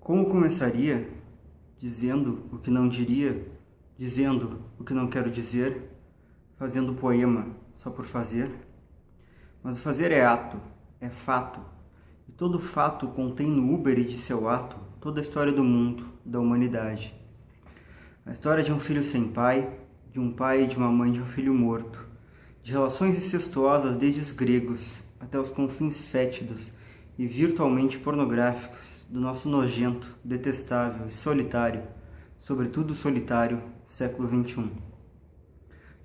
Como começaria? Dizendo o que não diria, dizendo o que não quero dizer, fazendo poema só por fazer. Mas o fazer é ato, é fato, e todo fato contém no úbere de seu ato toda a história do mundo, da humanidade. A história de um filho sem pai, de um pai e de uma mãe de um filho morto, de relações incestuosas desde os gregos até os confins fétidos e virtualmente pornográficos do nosso nojento, detestável e solitário, sobretudo solitário, século XXI.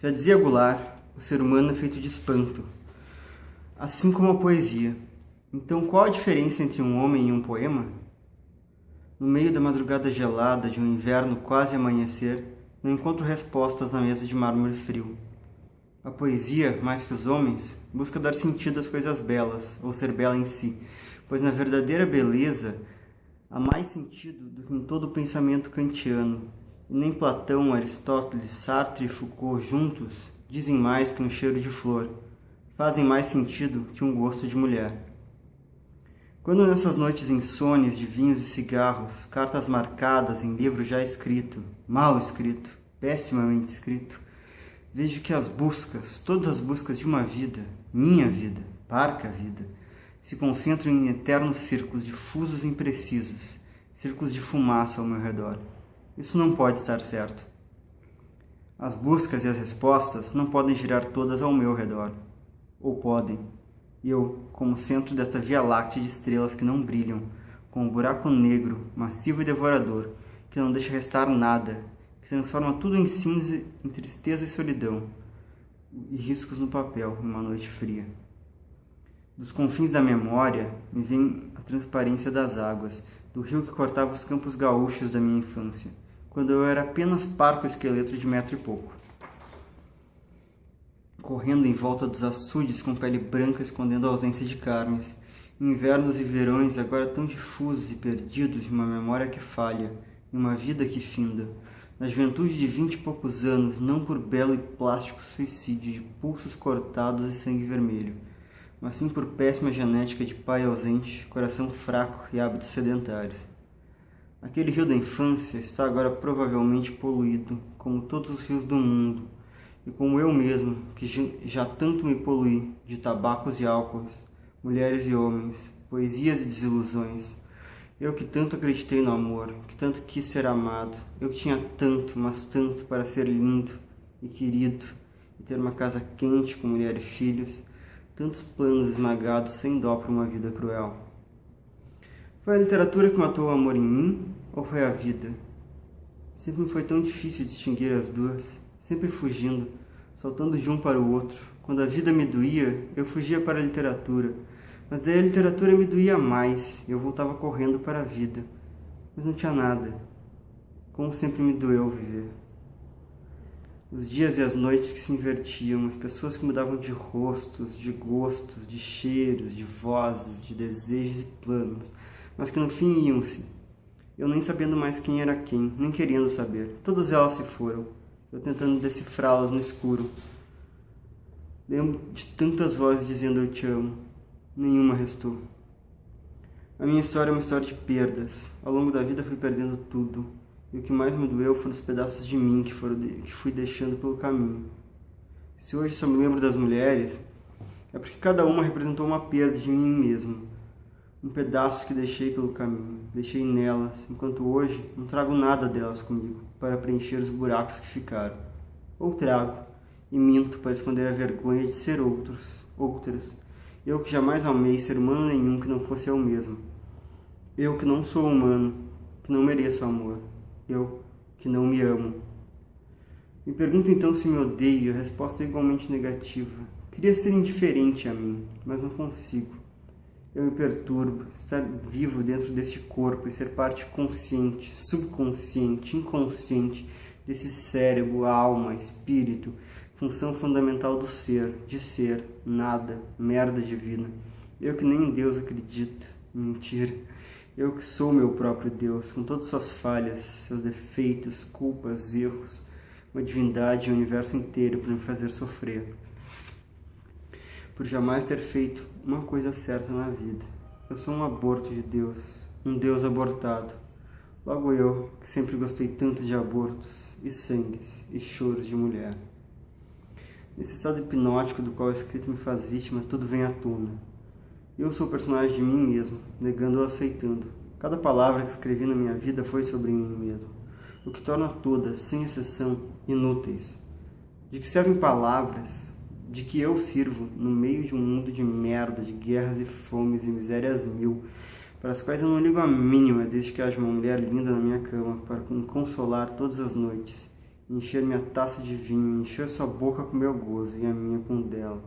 Já dizia Goulart, o ser humano é feito de espanto, assim como a poesia. Então qual a diferença entre um homem e um poema? No meio da madrugada gelada de um inverno quase amanhecer, não encontro respostas na mesa de mármore frio. A poesia, mais que os homens, busca dar sentido às coisas belas, ou ser bela em si, pois na verdadeira beleza há mais sentido do que em todo o pensamento kantiano, e nem Platão, Aristóteles, Sartre e Foucault juntos dizem mais que um cheiro de flor, fazem mais sentido que um gosto de mulher. Quando nessas noites insones de vinhos e cigarros, cartas marcadas em livro já escrito, mal escrito, pessimamente escrito, vejo que as buscas, todas as buscas de uma vida, minha vida, parca vida, se concentram em eternos círculos difusos e imprecisos, círculos de fumaça ao meu redor. Isso não pode estar certo. As buscas e as respostas não podem girar todas ao meu redor. Ou podem. E eu, como centro desta via láctea de estrelas que não brilham, com um buraco negro, massivo e devorador, que não deixa restar nada, que transforma tudo em cinza, em tristeza e solidão, e riscos no papel, em uma noite fria. Dos confins da memória me vem a transparência das águas, do rio que cortava os campos gaúchos da minha infância, quando eu era apenas parco esqueleto de metro e pouco, correndo em volta dos açudes com pele branca escondendo a ausência de carnes, invernos e verões agora tão difusos e perdidos de uma memória que falha, em uma vida que finda, na juventude de 20 e poucos anos, não por belo e plástico suicídio de pulsos cortados e sangue vermelho, mas sim por péssima genética de pai ausente, coração fraco e hábitos sedentários. Aquele rio da infância está agora provavelmente poluído, como todos os rios do mundo, e como eu mesmo, que já tanto me poluí de tabacos e álcools, mulheres e homens, poesias e desilusões. Eu que tanto acreditei no amor, que tanto quis ser amado, eu que tinha tanto, mas tanto para ser lindo e querido, e ter uma casa quente com mulher e filhos, tantos planos esmagados sem dó por uma vida cruel. Foi a literatura que matou o amor em mim, ou foi a vida? Sempre me foi tão difícil distinguir as duas, sempre fugindo, saltando de um para o outro. Quando a vida me doía, eu fugia para a literatura, mas daí a literatura me doía mais, e eu voltava correndo para a vida. Mas não tinha nada. Como sempre me doeu viver. Os dias e as noites que se invertiam, as pessoas que mudavam de rostos, de gostos, de cheiros, de vozes, de desejos e planos, mas que no fim iam-se. Eu nem sabendo mais quem era quem, nem querendo saber. Todas elas se foram, eu tentando decifrá-las no escuro. Lembro de tantas vozes dizendo eu te amo. Nenhuma restou. A minha história é uma história de perdas. Ao longo da vida fui perdendo tudo. E o que mais me doeu foram os pedaços de mim que fui deixando pelo caminho. Se hoje só me lembro das mulheres, é porque cada uma representou uma perda de mim mesmo. Um pedaço que deixei pelo caminho, deixei nelas, enquanto hoje não trago nada delas comigo para preencher os buracos que ficaram. Ou trago, e minto para esconder a vergonha de ser outras. Eu que jamais amei ser humano nenhum que não fosse eu mesmo. Eu que não sou humano, que não mereço amor. Eu que não me amo. Me pergunto então se me odeio, e a resposta é igualmente negativa. Queria ser indiferente a mim, mas não consigo. Eu me perturbo, estar vivo dentro deste corpo e ser parte consciente, subconsciente, inconsciente desse cérebro, alma, espírito, função fundamental do ser, de ser, nada, merda divina. Eu que nem em Deus acredito, mentira. Eu que sou meu próprio Deus, com todas suas falhas, seus defeitos, culpas, erros, uma divindade e um universo inteiro para me fazer sofrer. Por jamais ter feito uma coisa certa na vida. Eu sou um aborto de Deus, um Deus abortado. Logo eu, que sempre gostei tanto de abortos, e sangues, e choros de mulher. Nesse estado hipnótico do qual a escrita me faz vítima, tudo vem à tona. Eu sou o personagem de mim mesmo, negando ou aceitando. Cada palavra que escrevi na minha vida foi sobre mim mesmo, o que torna todas, sem exceção, inúteis. De que servem palavras? De que eu sirvo no meio de um mundo de merda, de guerras e fomes e misérias mil, para as quais eu não ligo a mínima desde que haja uma mulher linda na minha cama para me consolar todas as noites, encher minha taça de vinho, encher sua boca com meu gozo e a minha com o dela.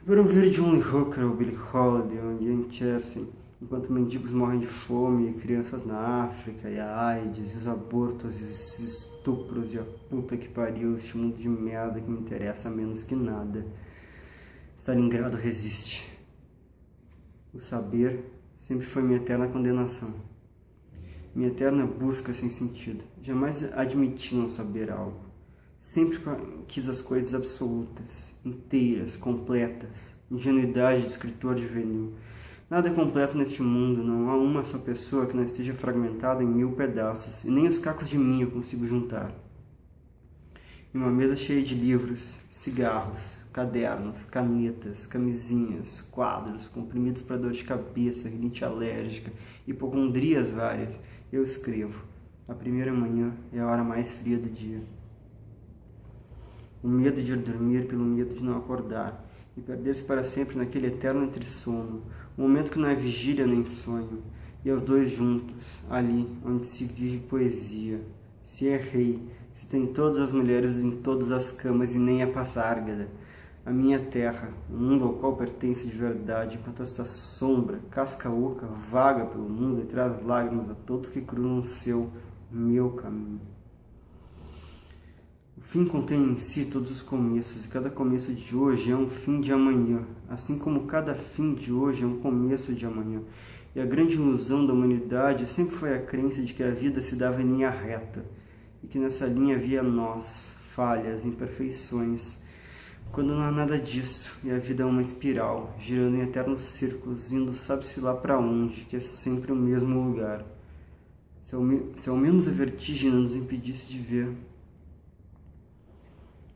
E para ouvir John Lee Hooker ou Billie Holiday ou Ian Chelsea, enquanto mendigos morrem de fome, e crianças na África, e a AIDS, e os abortos, e os estupros, e a puta que pariu, este mundo de merda que me interessa menos que nada. Stalingrado resiste. O saber sempre foi minha eterna condenação. Minha eterna busca sem sentido. Jamais admiti não saber algo. Sempre quis as coisas absolutas, inteiras, completas. Ingenuidade de escritor juvenil. Nada é completo neste mundo, não há uma só pessoa que não esteja fragmentada em 1000 pedaços, e nem os cacos de mim eu consigo juntar. Em uma mesa cheia de livros, cigarros, cadernos, canetas, camisinhas, quadros, comprimidos para dor de cabeça, rinite alérgica, hipocondrias várias, eu escrevo. A primeira manhã é a hora mais fria do dia. O medo de ir dormir pelo medo de não acordar, e perder-se para sempre naquele eterno entressono, um momento que não é vigília nem sonho, e aos dois juntos, ali onde se vive poesia. Se errei, se tem todas as mulheres em todas as camas e nem a passárgada, a minha terra, o mundo ao qual pertence de verdade, enquanto esta sombra, casca oca, vaga pelo mundo e traz lágrimas a todos que cruzam o seu, meu caminho. O fim contém em si todos os começos, e cada começo de hoje é um fim de amanhã, assim como cada fim de hoje é um começo de amanhã. E a grande ilusão da humanidade sempre foi a crença de que a vida se dava em linha reta, e que nessa linha havia nós, falhas, imperfeições, quando não há nada disso, e a vida é uma espiral, girando em eternos círculos, indo sabe-se lá para onde, que é sempre o mesmo lugar. Se ao menos a vertigem não nos impedisse de ver.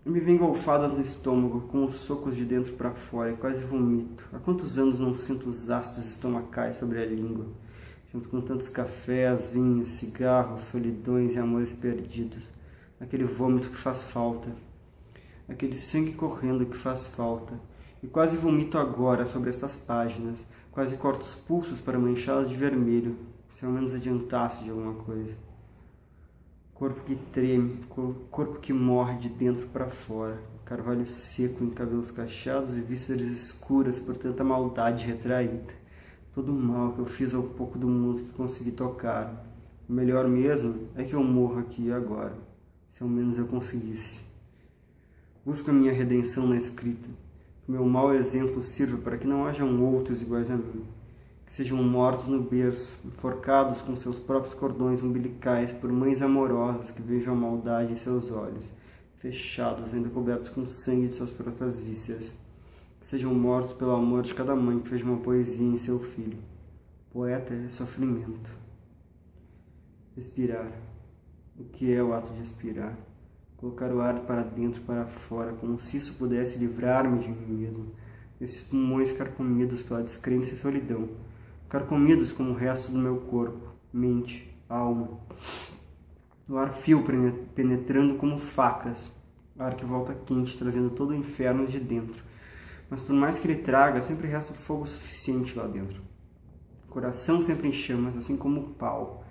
Eu me venho golfadas no estômago, com os socos de dentro para fora, e quase vomito. Há quantos anos não sinto os ácidos estomacais sobre a língua, junto com tantos cafés, vinhos, cigarros, solidões e amores perdidos. Aquele vômito que faz falta. Aquele sangue correndo que faz falta. E quase vomito agora sobre estas páginas, quase corto os pulsos para manchá-las de vermelho, se ao menos adiantasse de alguma coisa. Corpo que treme, corpo que morre de dentro para fora, carvalho seco em cabelos cacheados e vísceras escuras por tanta maldade retraída. Todo o mal que eu fiz ao pouco do mundo que consegui tocar. O melhor mesmo é que eu morro aqui e agora, se ao menos eu conseguisse. Busco a minha redenção na escrita, que o meu mau exemplo sirva para que não hajam outros iguais a mim. Que sejam mortos no berço, enforcados com seus próprios cordões umbilicais por mães amorosas que vejam a maldade em seus olhos, fechados, ainda cobertos com sangue de suas próprias vísceras. Que sejam mortos pelo amor de cada mãe que fez uma poesia em seu filho. Poeta é sofrimento. Respirar. O que é o ato de respirar? Colocar o ar para dentro e para fora, como se isso pudesse livrar-me de mim mesmo, desses pulmões carcomidos pela descrença e solidão. Carcomidos como o resto do meu corpo, mente, alma. O ar fio penetrando como facas, ar que volta quente, trazendo todo o inferno de dentro. Mas por mais que ele traga, sempre resta fogo suficiente lá dentro. O coração sempre em chamas, assim como o pau.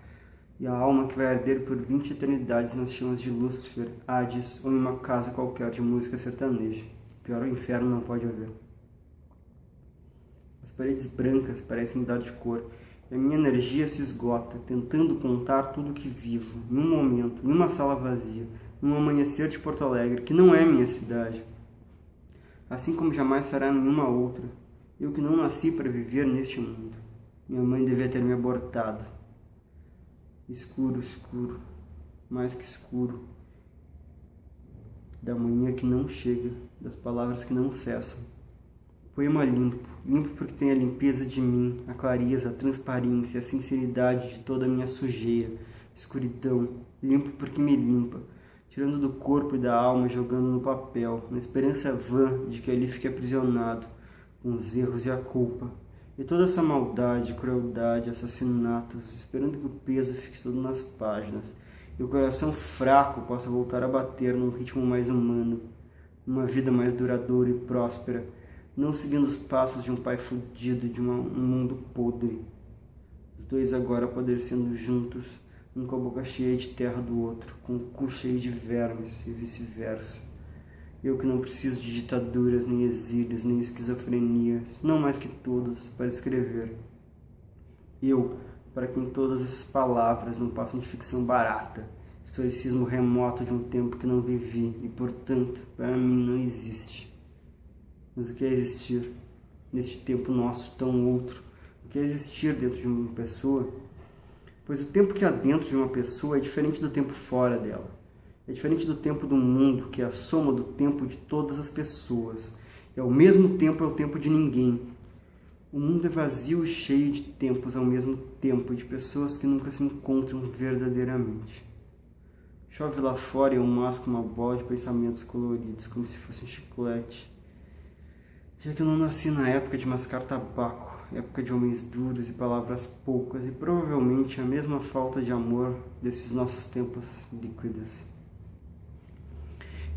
E a alma que vai arder por 20 eternidades nas chamas de Lúcifer, Hades ou em uma casa qualquer de música sertaneja. Pior o inferno não pode haver. As paredes brancas parecem mudar de cor, e a minha energia se esgota, tentando contar tudo o que vivo, em um momento, em uma sala vazia, num amanhecer de Porto Alegre, que não é minha cidade. Assim como jamais será nenhuma outra, eu que não nasci para viver neste mundo. Minha mãe devia ter me abortado. Escuro, escuro, mais que escuro, da manhã que não chega, das palavras que não cessam. Poema limpo, limpo porque tem a limpeza de mim, a clareza, a transparência, a sinceridade de toda a minha sujeira, Escuridão, limpo porque me limpa, tirando do corpo e da alma e jogando no papel, na esperança vã de que ali fique aprisionado, com os erros e a culpa. E toda essa maldade, crueldade, assassinatos, esperando que o peso fique todo nas páginas, e o coração fraco possa voltar a bater num ritmo mais humano, uma vida mais duradoura e próspera, não seguindo os passos de um pai fudido de um mundo podre. Os dois agora padecendo juntos, um com a boca cheia de terra do outro, com o cu cheio de vermes e vice-versa. Eu que não preciso de ditaduras, nem exílios, nem esquizofrenias, não mais que todos, para escrever. Eu, para quem todas essas palavras não passam de ficção barata, historicismo remoto de um tempo que não vivi e, portanto, para mim não existe. Mas o que é existir neste tempo nosso tão outro? O que é existir dentro de uma pessoa? Pois o tempo que há dentro de uma pessoa é diferente do tempo fora dela. É diferente do tempo do mundo, que é a soma do tempo de todas as pessoas. E ao mesmo tempo é o tempo de ninguém. O mundo é vazio e cheio de tempos ao mesmo tempo, de pessoas que nunca se encontram verdadeiramente. Chove lá fora e eu masco uma bola de pensamentos coloridos, como se fosse um chiclete. Já que eu não nasci na época de mascar tabaco, época de homens duros e palavras poucas, e provavelmente a mesma falta de amor desses nossos tempos líquidos.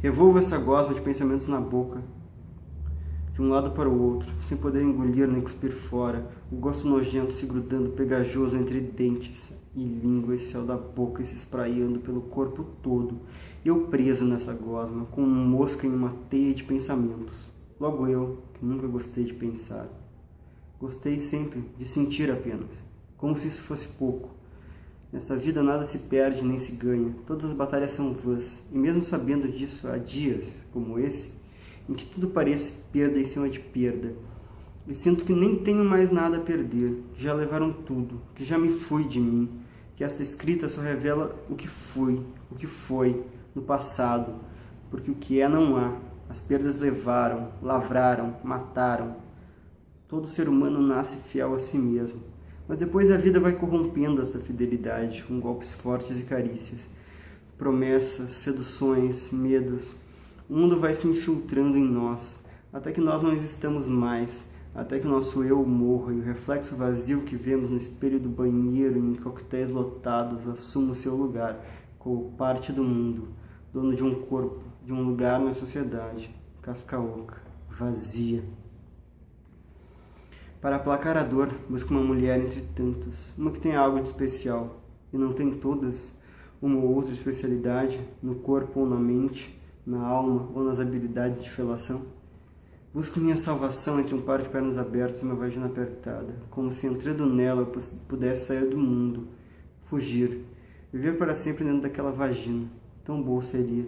Revolvo essa gosma de pensamentos na boca, de um lado para o outro, sem poder engolir nem cuspir fora, o gosto nojento se grudando pegajoso entre dentes e língua e céu da boca e se espraiando pelo corpo todo, eu preso nessa gosma, como uma mosca em uma teia de pensamentos. Logo eu, que nunca gostei de pensar. Gostei sempre de sentir apenas, como se isso fosse pouco. Nessa vida nada se perde nem se ganha, todas as batalhas são vãs, e mesmo sabendo disso, há dias, como esse, em que tudo parece perda em cima de perda, e sinto que nem tenho mais nada a perder, que já levaram tudo, que já me fui de mim, que esta escrita só revela o que fui, o que foi, no passado, porque o que é não há, as perdas levaram, lavraram, mataram. Todo ser humano nasce fiel a si mesmo, mas depois a vida vai corrompendo esta fidelidade com golpes fortes e carícias, promessas, seduções, medos. O mundo vai se infiltrando em nós, até que nós não existamos mais, até que o nosso eu morra e o reflexo vazio que vemos no espelho do banheiro em coquetéis lotados assuma o seu lugar, como parte do mundo, dono de um corpo, de um lugar na sociedade, casca oca, vazia. Para aplacar a dor, busco uma mulher entre tantos, uma que tenha algo de especial, e não tem todas, uma ou outra especialidade, no corpo ou na mente, na alma ou nas habilidades de felação. Busco minha salvação entre um par de pernas abertas e uma vagina apertada, como se entrando nela eu pudesse sair do mundo, fugir, viver para sempre dentro daquela vagina. Tão bom seria.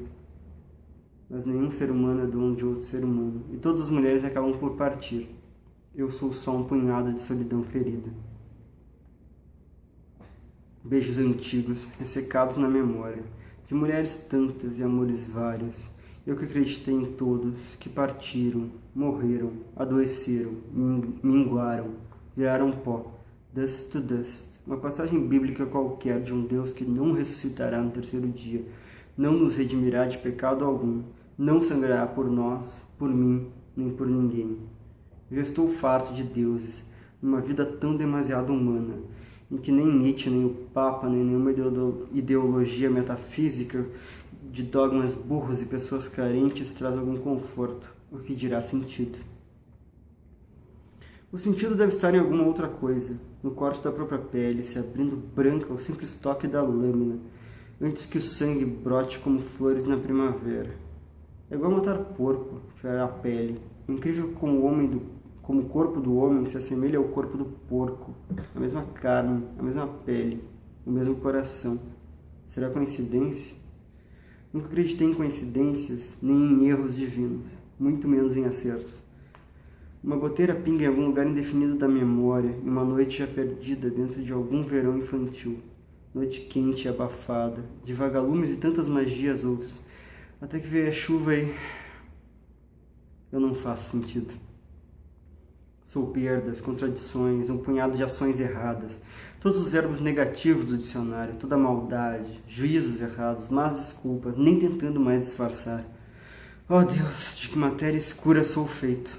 Mas nenhum ser humano é dono de outro ser humano, e todas as mulheres acabam por partir. Eu sou só um punhado de solidão ferida. Beijos antigos, ressecados na memória, de mulheres tantas e amores vários. Eu que acreditei em todos, que partiram, morreram, adoeceram, minguaram, viraram pó, dust to dust. Uma passagem bíblica qualquer de um Deus que não ressuscitará no terceiro dia, não nos redimirá de pecado algum, não sangrará por nós, por mim, nem por ninguém. Eu estou farto de deuses, numa vida tão demasiado humana, em que nem Nietzsche, nem o Papa, nem nenhuma ideologia metafísica de dogmas burros e pessoas carentes traz algum conforto, o que dirá sentido. O sentido deve estar em alguma outra coisa, no corte da própria pele, se abrindo branca ao simples toque da lâmina, antes que o sangue brote como flores na primavera. É igual matar porco, tirar a pele. É incrível como o corpo do homem se assemelha ao corpo do porco. A mesma carne, a mesma pele, o mesmo coração. Será coincidência? Nunca acreditei em coincidências, nem em erros divinos, muito menos em acertos. Uma goteira pinga em algum lugar indefinido da memória, em uma noite já perdida dentro de algum verão infantil. Noite quente e abafada, de vagalumes e tantas magias outras, até que veio a chuva e... eu não faço sentido. Sou perdas, contradições, um punhado de ações erradas, todos os verbos negativos do dicionário, toda maldade, juízos errados, más desculpas, nem tentando mais disfarçar. Oh Deus, de que matéria escura sou feito.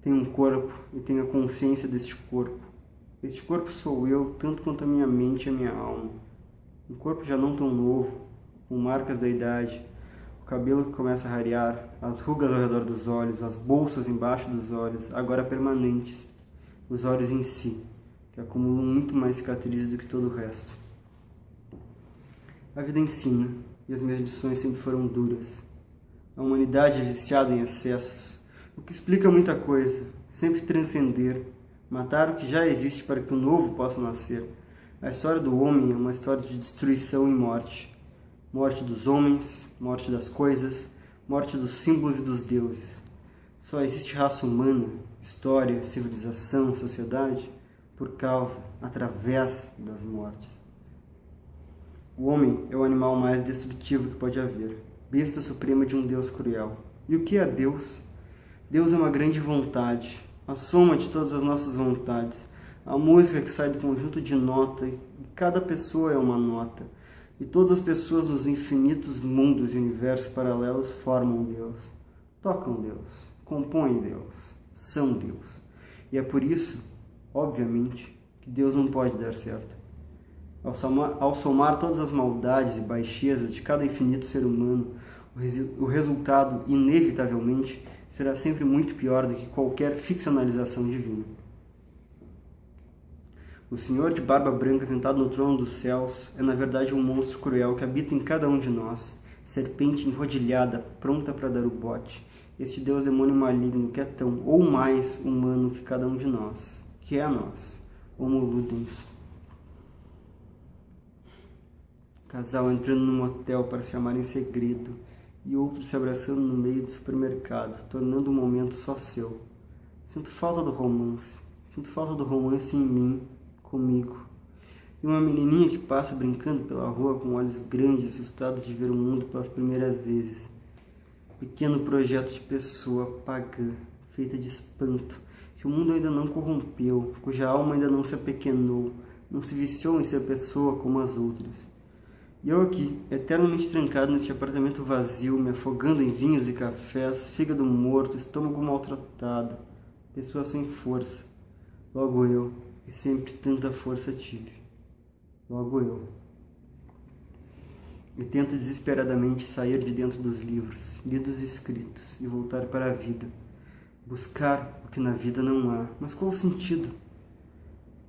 Tenho um corpo e tenho a consciência deste corpo. Este corpo sou eu, tanto quanto a minha mente e a minha alma. Um corpo já não tão novo, com marcas da idade, o cabelo que começa a rarear, as rugas ao redor dos olhos, as bolsas embaixo dos olhos, agora permanentes, os olhos em si, que acumulam muito mais cicatrizes do que todo o resto. A vida ensina, e as minhas lições sempre foram duras. A humanidade é viciada em excessos, o que explica muita coisa, sempre transcender, matar o que já existe para que o novo possa nascer. A história do homem é uma história de destruição e morte. Morte dos homens, morte das coisas, morte dos símbolos e dos deuses. Só existe raça humana, história, civilização, sociedade, por causa, através das mortes. O homem é o animal mais destrutivo que pode haver, besta suprema de um Deus cruel. E o que é Deus? Deus é uma grande vontade, a soma de todas as nossas vontades, a música que sai do conjunto de notas, e cada pessoa é uma nota, e todas as pessoas nos infinitos mundos e universos paralelos formam Deus, tocam Deus, compõem Deus, são Deus. E é por isso, obviamente, que Deus não pode dar certo. Ao somar todas as maldades e baixezas de cada infinito ser humano, o resultado, inevitavelmente, será sempre muito pior do que qualquer ficcionalização divina. O Senhor de barba branca sentado no trono dos céus é na verdade um monstro cruel que habita em cada um de nós, serpente enrodilhada, pronta para dar o bote, este Deus demônio maligno que é tão ou mais humano que cada um de nós, que é a nós, Homo Ludens. Casal entrando num motel para se amar em segredo, e outro se abraçando no meio do supermercado, tornando o momento só seu. Sinto falta do romance em mim, comigo. E uma menininha que passa brincando pela rua com olhos grandes, assustados de ver o mundo pelas primeiras vezes. Pequeno projeto de pessoa pagã, feita de espanto, que o mundo ainda não corrompeu, cuja alma ainda não se apequenou, não se viciou em ser pessoa como as outras. E eu aqui, eternamente trancado neste apartamento vazio, me afogando em vinhos e cafés, fígado morto, estômago maltratado, pessoa sem força. Logo eu, que sempre tanta força tive. Logo eu. E tento desesperadamente sair de dentro dos livros, lidos e escritos, e voltar para a vida. Buscar o que na vida não há. Mas qual o sentido?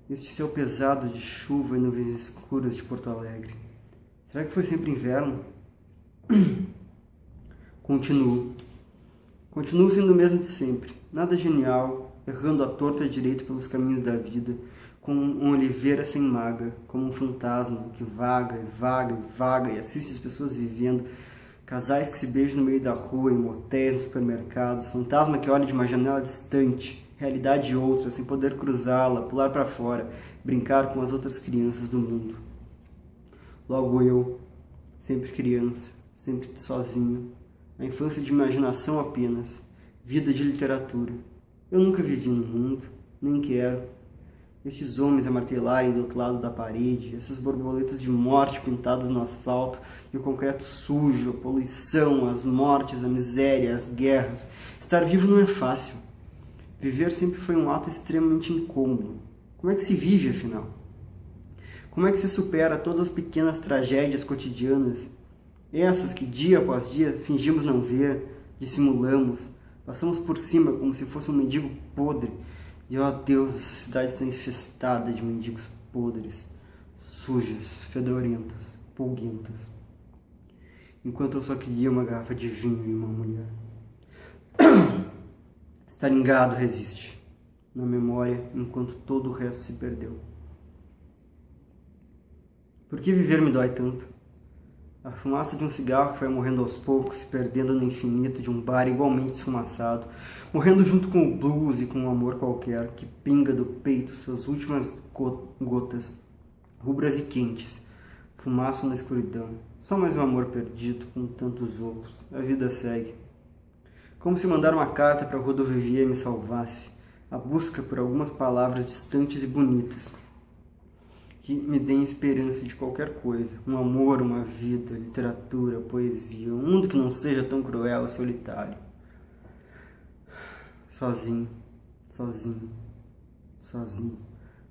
Este céu pesado de chuva e nuvens escuras de Porto Alegre. Será que foi sempre inverno? Continuo sendo o mesmo de sempre. Nada genial, errando à torta e à direita pelos caminhos da vida, como uma oliveira sem maga, como um fantasma que vaga e vaga e vaga e assiste as pessoas vivendo, casais que se beijam no meio da rua, em motéis, nos supermercados, fantasma que olha de uma janela distante, realidade outra, sem poder cruzá-la, pular para fora, brincar com as outras crianças do mundo. Logo eu, sempre criança, sempre sozinho, a infância de imaginação apenas, vida de literatura. Eu nunca vivi no mundo, nem quero. Estes homens a martelarem do outro lado da parede, essas borboletas de morte pintadas no asfalto, e o concreto sujo, a poluição, as mortes, a miséria, as guerras. Estar vivo não é fácil. Viver sempre foi um ato extremamente incômodo. Como é que se vive, afinal? Como é que se supera todas as pequenas tragédias cotidianas? Essas que dia após dia fingimos não ver, dissimulamos, passamos por cima como se fosse um mendigo podre. E ó Deus, essa cidade está infestada de mendigos podres, sujos, fedorentos, pulguentos. Enquanto eu só queria uma garrafa de vinho e uma mulher. Stalingrado resiste, na memória, enquanto todo o resto se perdeu. Por que viver me dói tanto? A fumaça de um cigarro que vai morrendo aos poucos, se perdendo no infinito de um bar igualmente esfumaçado, morrendo junto com o blues e com um amor qualquer que pinga do peito suas últimas gotas, rubras e quentes, fumaça na escuridão, só mais um amor perdido com tantos outros. A vida segue. Como se mandar uma carta para a Rua do Vivier me salvasse. a busca por algumas palavras distantes e bonitas, que me deem esperança de qualquer coisa, um amor, uma vida, literatura, poesia, um mundo que não seja tão cruel e solitário. Sozinho, sozinho, sozinho,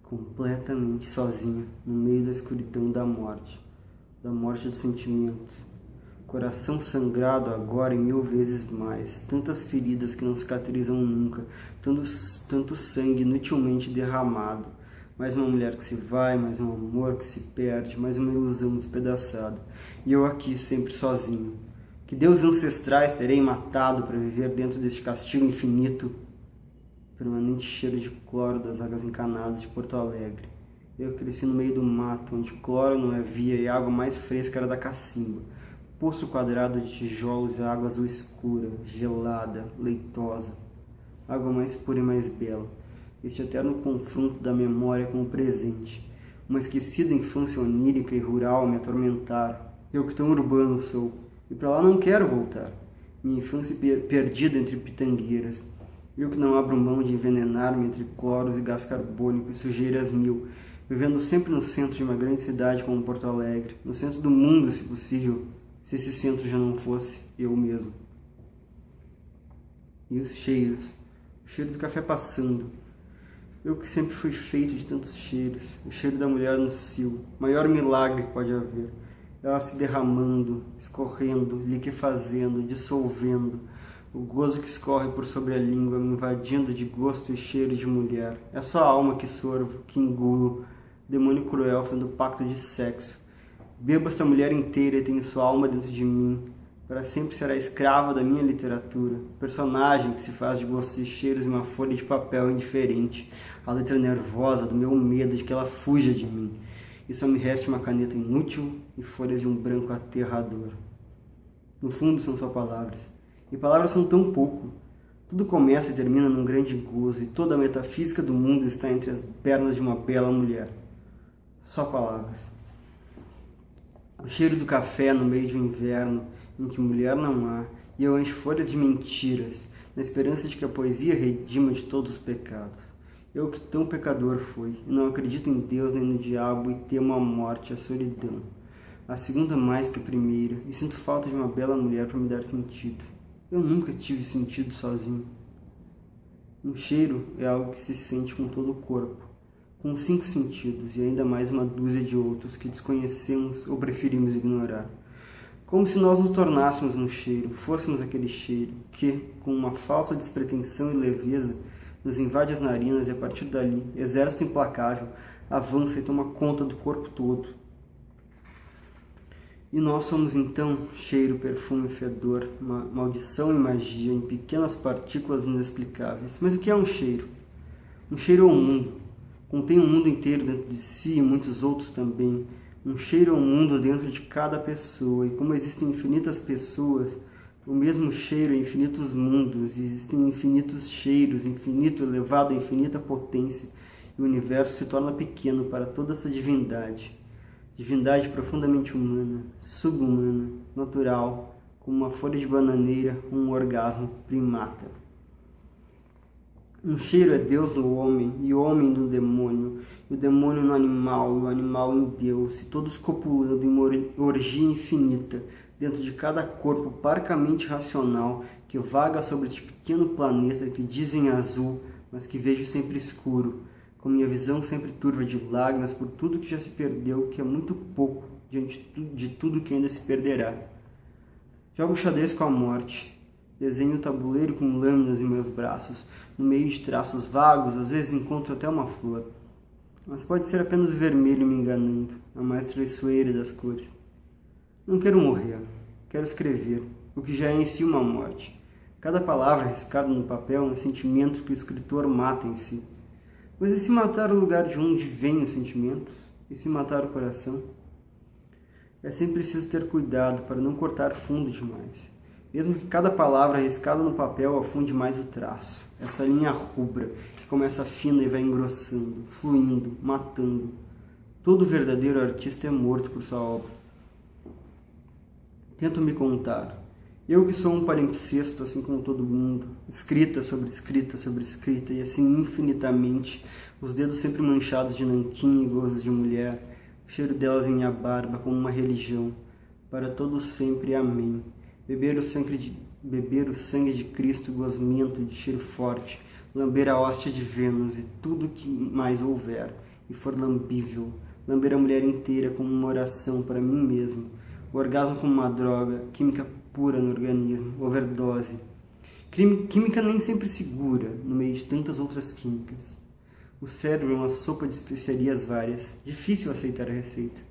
completamente sozinho, no meio da escuridão da morte dos sentimentos. Coração sangrado agora em 1000 vezes mais, tantas feridas que não cicatrizam nunca, tanto sangue inutilmente derramado, mais uma mulher que se vai, mais um amor que se perde, mais uma ilusão despedaçada, e eu aqui sempre sozinho. Que deuses ancestrais terei matado para viver dentro deste castigo infinito? Permanente cheiro de cloro das águas encanadas de Porto Alegre. Eu cresci no meio do mato, onde cloro não havia e a água mais fresca era da cacimba. Poço quadrado de tijolos e água azul escura, gelada, leitosa. Água mais pura e mais bela. Este eterno confronto da memória com o presente. Uma esquecida infância onírica e rural me atormentar. Eu que tão urbano sou. E para lá não quero voltar. Minha infância perdida entre pitangueiras. Eu que não abro mão de envenenar-me entre cloros e gás carbônico e sujeiras mil, vivendo sempre no centro de uma grande cidade como Porto Alegre, no centro do mundo, se possível, se esse centro já não fosse eu mesmo. E os cheiros, o cheiro do café passando. Eu que sempre fui feito de tantos cheiros, o cheiro da mulher no cio, maior milagre que pode haver. Ela se derramando, escorrendo, liquefazendo, dissolvendo, o gozo que escorre por sobre a língua, me invadindo de gosto e cheiro de mulher. É só a alma que sorvo, que engulo, demônio cruel fazendo pacto de sexo. Bebo esta mulher inteira e tenho sua alma dentro de mim. Para sempre será escrava da minha literatura, personagem que se faz de gostos e cheiros e uma folha de papel indiferente, a letra nervosa do meu medo de que ela fuja de mim. E só me reste uma caneta inútil e folhas de um branco aterrador. No fundo são só palavras. E palavras são tão pouco. Tudo começa e termina num grande gozo, e toda a metafísica do mundo está entre as pernas de uma bela mulher. Só palavras. O cheiro do café no meio de um inverno, em que mulher não há, e eu encho folhas de mentiras, na esperança de que a poesia redima de todos os pecados. Eu que tão pecador fui, e não acredito em Deus nem no diabo, e temo a morte, a solidão. A segunda mais que a primeira, e sinto falta de uma bela mulher para me dar sentido. Eu nunca tive sentido sozinho. Um cheiro é algo que se sente com todo o corpo, com 5 sentidos e ainda mais uma dúzia de outros que desconhecemos ou preferimos ignorar. Como se nós nos tornássemos um cheiro, fôssemos aquele cheiro que, com uma falsa despretensão e leveza, nos invade as narinas e a partir dali, exército implacável, avança e toma conta do corpo todo. E nós somos então cheiro, perfume, fedor, maldição e magia em pequenas partículas inexplicáveis. Mas o que é um cheiro? Um cheiro é um mundo. Contém um mundo inteiro dentro de si e muitos outros também. Um cheiro é um mundo dentro de cada pessoa. E como existem infinitas pessoas, o mesmo cheiro em infinitos mundos. E existem infinitos cheiros, infinito elevado a infinita potência. E o universo se torna pequeno para toda essa divindade. Divindade profundamente humana, subhumana, natural, como uma folha de bananeira, um orgasmo primata. Um cheiro é Deus no homem, e o homem no demônio, e o demônio no animal, e o animal em Deus, e todos copulando em uma orgia infinita, dentro de cada corpo parcamente racional que vaga sobre este pequeno planeta que dizem azul, mas que vejo sempre escuro, com minha visão sempre turva de lágrimas por tudo que já se perdeu, que é muito pouco diante de tudo que ainda se perderá. Jogo xadrez com a morte, desenho o tabuleiro com lâminas em meus braços, no meio de traços vagos, às vezes encontro até uma flor. Mas pode ser apenas o vermelho me enganando, a mais traiçoeira das cores. Não quero morrer, quero escrever, o que já é em si uma morte. Cada palavra riscada no papel é um sentimento que o escritor mata em si. Mas e se matar o lugar de onde vêm os sentimentos? E se matar o coração? É sempre preciso ter cuidado para não cortar fundo demais. Mesmo que cada palavra riscada no papel afunde mais o traço. Essa linha rubra, que começa fina e vai engrossando, fluindo, matando. Todo verdadeiro artista é morto por sua obra. Tento me contar. Eu que sou um palimpsesto, assim como todo mundo, escrita sobre escrita sobre escrita, e assim infinitamente, os dedos sempre manchados de nanquim e gozos de mulher, o cheiro delas em minha barba como uma religião, para todo sempre, amém. Beber o sangue de Cristo gosmento de cheiro forte, lamber a hóstia de Vênus e tudo que mais houver, e for lambível, lamber a mulher inteira como uma oração para mim mesmo, o orgasmo como uma droga, química pura no organismo, overdose. Química nem sempre segura, no meio de tantas outras químicas. O cérebro é uma sopa de especiarias várias, difícil aceitar a receita.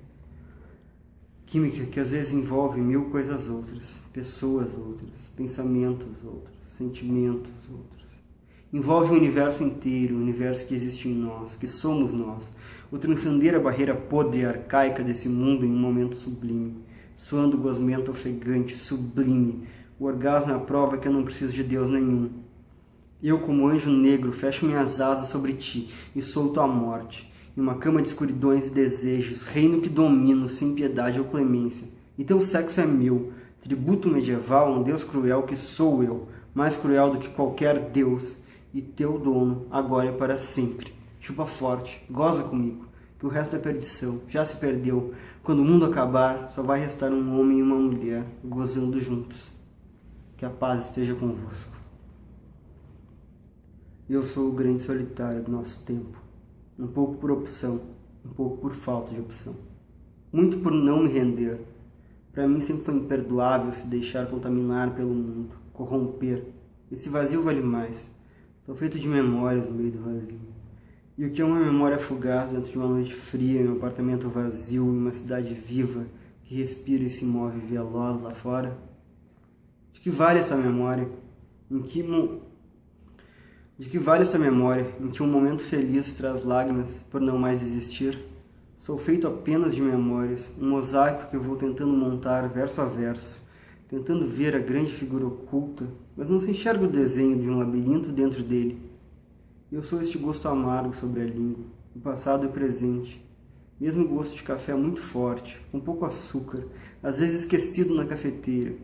Química que às vezes envolve mil coisas outras, pessoas outras, pensamentos outros, sentimentos outros. Envolve o universo inteiro, o universo que existe em nós, que somos nós, o transcender a barreira podre e arcaica desse mundo em um momento sublime, suando gosmento ofegante, sublime, o orgasmo é a prova que eu não preciso de Deus nenhum. Eu, como anjo negro, fecho minhas asas sobre ti e solto a morte, em uma cama de escuridões e desejos, reino que domino sem piedade ou clemência. E teu sexo é meu, tributo medieval a um Deus cruel que sou eu, mais cruel do que qualquer Deus, e teu dono, agora e para sempre. Chupa forte, goza comigo, que o resto é perdição, já se perdeu. Quando o mundo acabar, só vai restar um homem e uma mulher, gozando juntos. Que a paz esteja convosco. Eu sou o grande solitário do nosso tempo, um pouco por opção, um pouco por falta de opção. Muito por não me render. Para mim sempre foi imperdoável se deixar contaminar pelo mundo, corromper. Esse vazio vale mais. Sou feito de memórias no meio do vazio. E o que é uma memória fugaz dentro de uma noite fria, em um apartamento vazio, em uma cidade viva, que respira e se move veloz lá fora? De que vale essa memória? De que vale esta memória em que um momento feliz traz lágrimas por não mais existir? Sou feito apenas de memórias, um mosaico que eu vou tentando montar verso a verso, tentando ver a grande figura oculta, mas não se enxerga o desenho de um labirinto dentro dele. Eu sou este gosto amargo sobre a língua, o passado e o presente, mesmo gosto de café muito forte, com pouco açúcar, às vezes esquecido na cafeteira.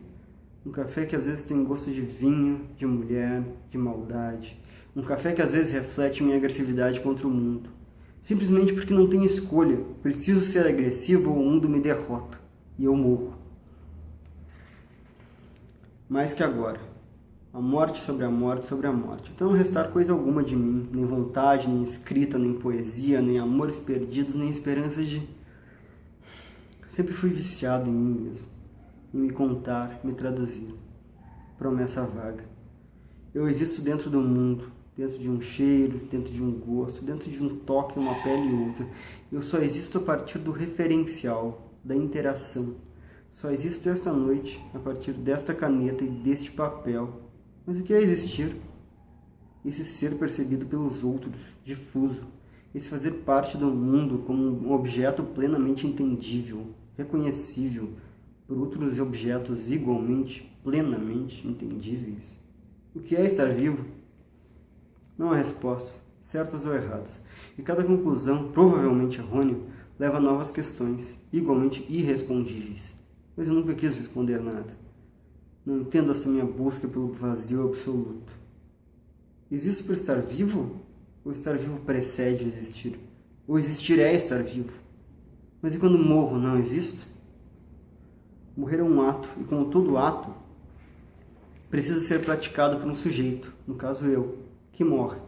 Um café que às vezes tem gosto de vinho, de mulher, de maldade. Um café que às vezes reflete minha agressividade contra o mundo. Simplesmente porque não tenho escolha. Preciso ser agressivo ou o mundo me derrota. E eu morro. Mais que agora. A morte sobre a morte sobre a morte. Então não restar coisa alguma de mim. Nem vontade, nem escrita, nem poesia, nem amores perdidos, nem esperanças de... Sempre fui viciado em mim mesmo. Em me contar, me traduzir. Promessa vaga. Eu existo dentro do mundo. Dentro de um cheiro, dentro de um gosto, dentro de um toque, uma pele e outra. Eu só existo a partir do referencial, da interação. Só existo esta noite, a partir desta caneta e deste papel. Mas o que é existir? Esse ser percebido pelos outros, difuso. Esse fazer parte do mundo como um objeto plenamente entendível, reconhecível, por outros objetos igualmente, plenamente entendíveis. O que é estar vivo? Não há resposta, certas ou erradas, e cada conclusão, provavelmente errônea, leva a novas questões, igualmente irrespondíveis. Mas eu nunca quis responder nada. Não entendo essa minha busca pelo vazio absoluto. Existo por estar vivo? Ou estar vivo precede existir? Ou existir é estar vivo? Mas e quando morro, não existo? Morrer é um ato, e como todo ato, precisa ser praticado por um sujeito, no caso eu, que morre.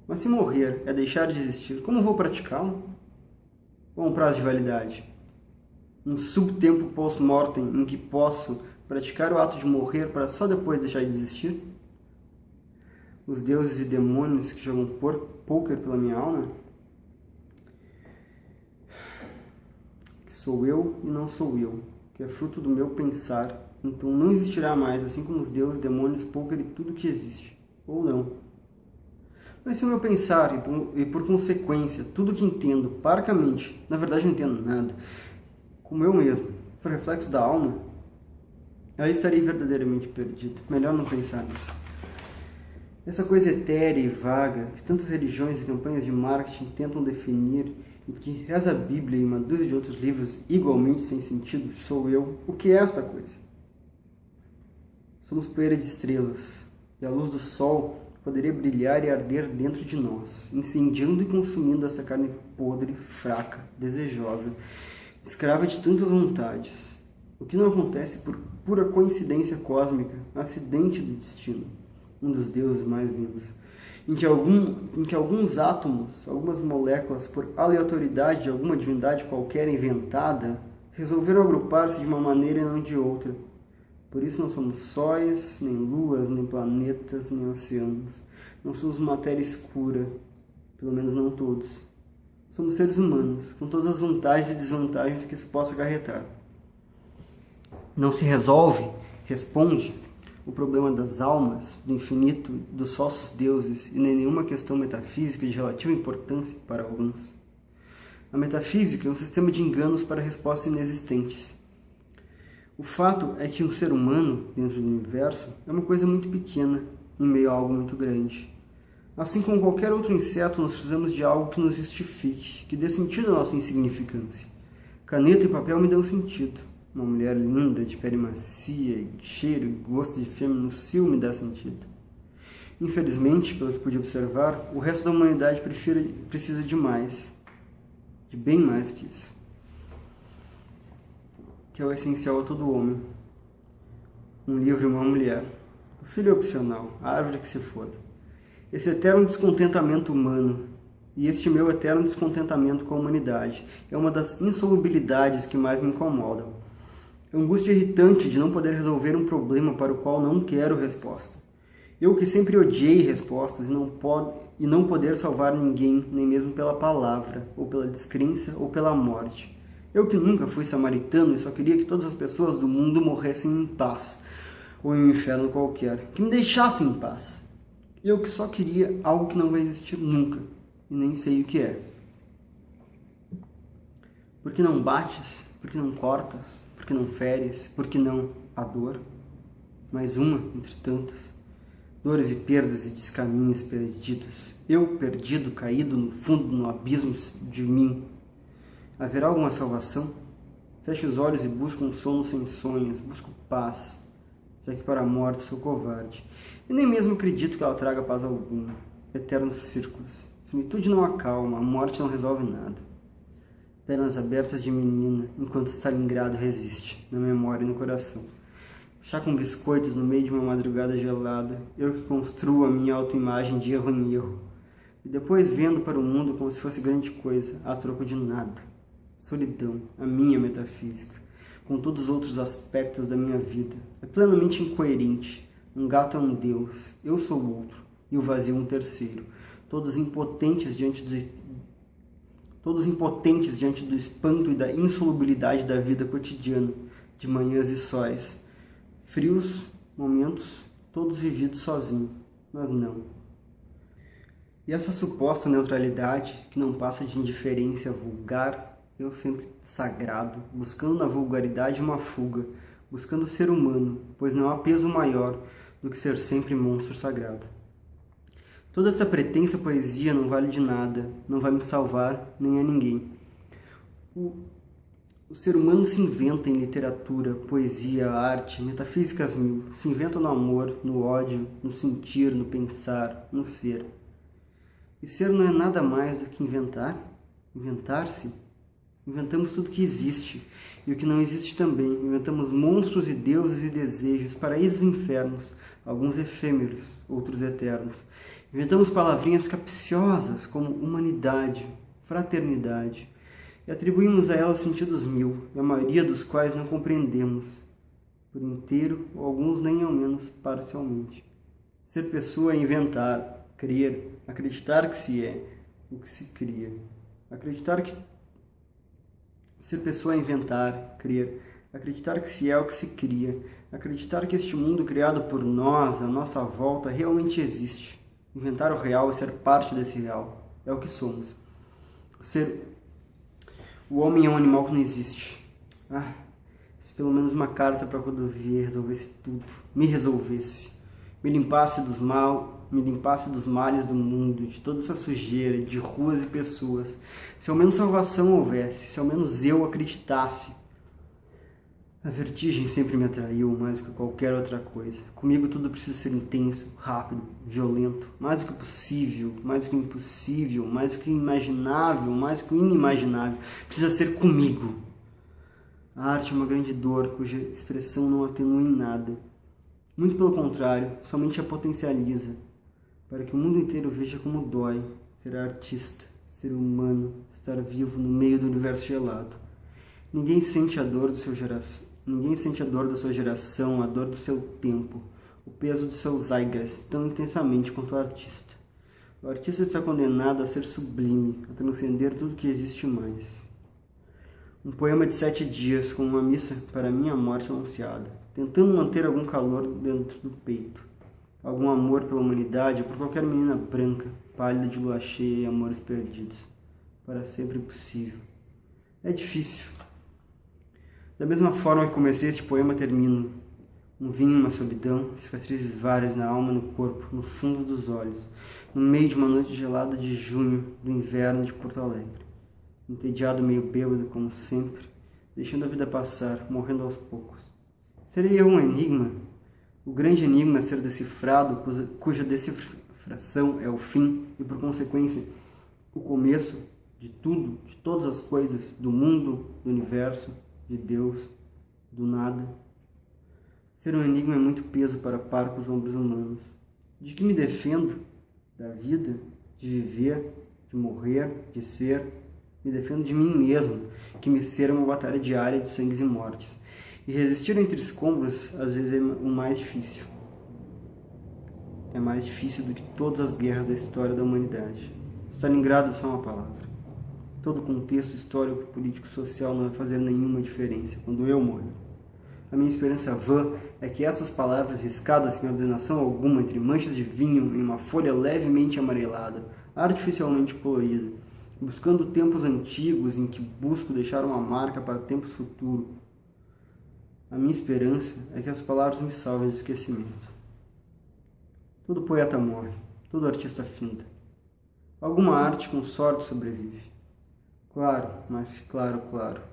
Mas se morrer é deixar de existir, como vou praticá-lo? Ou um prazo de validade? Um subtempo post-mortem em que posso praticar o ato de morrer para só depois deixar de existir? Os deuses e demônios que jogam pôquer pela minha alma? Que sou eu e não sou eu, que é fruto do meu pensar, então não existirá mais, assim como os deuses, demônios, pôquer e tudo que existe. Ou não. Mas se o meu pensar, e por consequência, tudo que entendo, parcamente, na verdade não entendo nada, como eu mesmo, for reflexo da alma, aí estarei verdadeiramente perdido. Melhor não pensar nisso. Essa coisa etérea e vaga, que tantas religiões e campanhas de marketing tentam definir, e que reza a Bíblia e uma dúzia de outros livros igualmente sem sentido, sou eu, o que é esta coisa? Somos poeira de estrelas, e a luz do sol poderia brilhar e arder dentro de nós, incendiando e consumindo essa carne podre, fraca, desejosa, escrava de tantas vontades. O que não acontece por pura coincidência cósmica, acidente do destino, um dos deuses mais lindos, em que alguns átomos, algumas moléculas, por aleatoriedade de alguma divindade qualquer inventada, resolveram agrupar-se de uma maneira e não de outra. Por isso não somos sóis, nem luas, nem planetas, nem oceanos. Não somos matéria escura, pelo menos não todos. Somos seres humanos, com todas as vantagens e desvantagens que isso possa acarretar. Não se responde o problema das almas, do infinito, dos falsos deuses e nem nenhuma questão metafísica de relativa importância para alguns. A metafísica é um sistema de enganos para respostas inexistentes. O fato é que um ser humano, dentro do universo, é uma coisa muito pequena, em meio a algo muito grande. Assim como qualquer outro inseto, nós precisamos de algo que nos justifique, que dê sentido à nossa insignificância. Caneta e papel me dão sentido. Uma mulher linda, de pele macia, cheiro e gosto de fêmea no cio me dá sentido. Infelizmente, pelo que pude observar, o resto da humanidade precisa de mais. De bem mais que isso. Que é o essencial a todo homem. Um livro e uma mulher. O filho é opcional, a árvore que se foda. Esse eterno descontentamento humano e este meu eterno descontentamento com a humanidade é uma das insolubilidades que mais me incomodam. É angústia irritante de não poder resolver um problema para o qual não quero resposta. Eu que sempre odiei respostas e não poder salvar ninguém, nem mesmo pela palavra, ou pela descrença, ou pela morte. Eu que nunca fui samaritano e só queria que todas as pessoas do mundo morressem em paz, ou em um inferno qualquer, que me deixassem em paz. Eu que só queria algo que não vai existir nunca, e nem sei o que é. Por que não bates? Por que não cortas? Por que não feres? Por que não a dor? Mais uma entre tantas. Dores e perdas e descaminhos perdidos. Eu perdido, caído no fundo, no abismo de mim. Haverá alguma salvação? Fecho os olhos e busco um sono sem sonhos, busco paz, já que para a morte sou covarde. E nem mesmo acredito que ela traga paz alguma. Eternos círculos. Finitude não acalma, a morte não resolve nada. Pernas abertas de menina, enquanto Stalingrado resiste, na memória e no coração. Chá com biscoitos no meio de uma madrugada gelada, eu que construo a minha autoimagem de erro em erro. E depois vendo para o mundo como se fosse grande coisa, a troco de nada. Solidão, a minha metafísica, com todos os outros aspectos da minha vida, é plenamente incoerente. Um gato é um deus, eu sou o outro, e o vazio um terceiro, todos impotentes diante do espanto e da insolubilidade da vida cotidiana, de manhãs e sóis, frios momentos, todos vividos sozinho, mas não. E essa suposta neutralidade, que não passa de indiferença vulgar, eu sempre sagrado, buscando na vulgaridade uma fuga, buscando ser humano, pois não há peso maior do que ser sempre monstro sagrado. Toda essa pretensa poesia não vale de nada, não vai me salvar nem a ninguém. O ser humano se inventa em literatura, poesia, arte, metafísicas mil, se inventa no amor, no ódio, no sentir, no pensar, no ser. E ser não é nada mais do que inventar? Inventar-se? Inventamos tudo que existe, e o que não existe também. Inventamos monstros e deuses e desejos, paraísos e infernos, alguns efêmeros, outros eternos. Inventamos palavrinhas capciosas como humanidade, fraternidade, e atribuímos a elas sentidos mil, e a maioria dos quais não compreendemos por inteiro, ou alguns nem ao menos parcialmente. Ser pessoa é inventar, crer, acreditar que se é o que se cria. Ser pessoa é inventar, crer, acreditar que se é o que se cria, acreditar que este mundo criado por nós, à nossa volta, realmente existe. Inventar o real e ser parte desse real. É o que somos. O homem é um animal que não existe. Se pelo menos uma carta para quando eu vier resolvesse tudo. Me resolvesse. Me limpasse dos males do mundo, de toda essa sujeira, de ruas e pessoas. Se ao menos salvação houvesse, se ao menos eu acreditasse. A vertigem sempre me atraiu mais do que qualquer outra coisa. Comigo tudo precisa ser intenso, rápido, violento, mais do que possível, mais do que impossível, mais do que imaginável, mais do que inimaginável. Precisa ser comigo. A arte é uma grande dor cuja expressão não atenua em nada. Muito pelo contrário, somente a potencializa, para que o mundo inteiro veja como dói ser artista, ser humano, estar vivo no meio do universo gelado. Ninguém sente a dor do seu geração. Ninguém sente a dor da sua geração, a dor do seu tempo, o peso do seu zeitgeist tão intensamente quanto o artista. O artista está condenado a ser sublime, a transcender tudo que existe mais. Um poema de 7 dias, com uma missa para minha morte anunciada, tentando manter algum calor dentro do peito, algum amor pela humanidade ou por qualquer menina branca, pálida de lua cheia e amores perdidos. Para sempre impossível. É difícil. Da mesma forma que comecei, este poema termino. Um vinho, uma solidão, cicatrizes várias na alma e no corpo, no fundo dos olhos, no meio de uma noite gelada de junho, do inverno de Porto Alegre. Entediado, meio bêbado, como sempre, deixando a vida passar, morrendo aos poucos. Serei eu um enigma? O grande enigma a ser decifrado, cuja decifração é o fim e, por consequência, o começo de tudo, de todas as coisas, do mundo, do universo, de Deus, do nada. Ser um enigma é muito peso para parcos ombros humanos. De que me defendo? Da vida, de viver, de morrer, de ser. Me defendo de mim mesmo, que me ser é uma batalha diária de sangues e mortes. E resistir entre escombros, às vezes, é o mais difícil. É mais difícil do que todas as guerras da história da humanidade. Stalingrado é só uma palavra. Todo o contexto histórico, político e social não vai fazer nenhuma diferença quando eu morrer. A minha esperança vã é que essas palavras riscadas sem ordenação alguma entre manchas de vinho em uma folha levemente amarelada, artificialmente colorida, buscando tempos antigos em que busco deixar uma marca para tempos futuros. A minha esperança é que as palavras me salvem de esquecimento. Todo poeta morre, todo artista finda. Alguma arte com sorte sobrevive. Claro, mas claro,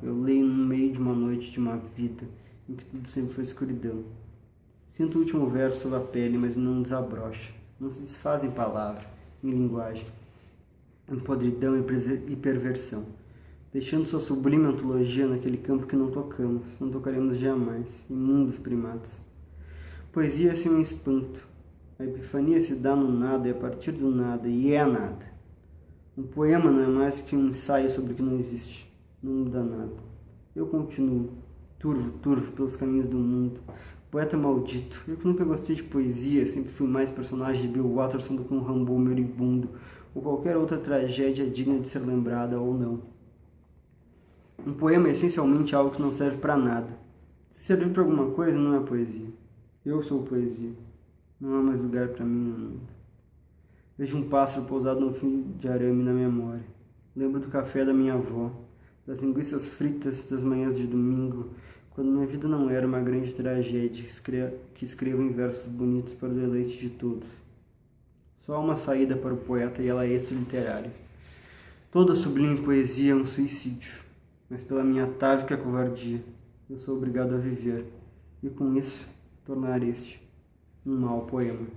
eu leio no meio de uma noite de uma vida em que tudo sempre foi escuridão. Sinto o último verso sob a pele, mas não desabrocha. Não se desfaz em palavra, em linguagem, em podridão e perversão, deixando sua sublime antologia naquele campo que não tocamos, não tocaremos jamais, imundos primatas. Poesia é assim um espanto. A epifania se dá no nada e a partir do nada, e é nada. Um poema não é mais que um ensaio sobre o que não existe. Não muda nada. Eu continuo, turvo pelos caminhos do mundo. Poeta maldito. Eu que nunca gostei de poesia, sempre fui mais personagem de Bill Watterson do que um Rambo moribundo, ou qualquer outra tragédia digna de ser lembrada ou não. Um poema é essencialmente algo que não serve para nada. Se servir para alguma coisa, não é poesia. Eu sou poesia. Não há mais lugar para mim no mundo. Vejo um pássaro pousado no fio de arame na memória. Lembro do café da minha avó, das linguiças fritas das manhãs de domingo, quando minha vida não era uma grande tragédia que escrevo em versos bonitos para o deleite de todos. Só há uma saída para o poeta e ela é extra-literária. Toda sublime poesia é um suicídio, mas pela minha atávica covardia, eu sou obrigado a viver, e com isso, tornar este um mau poema.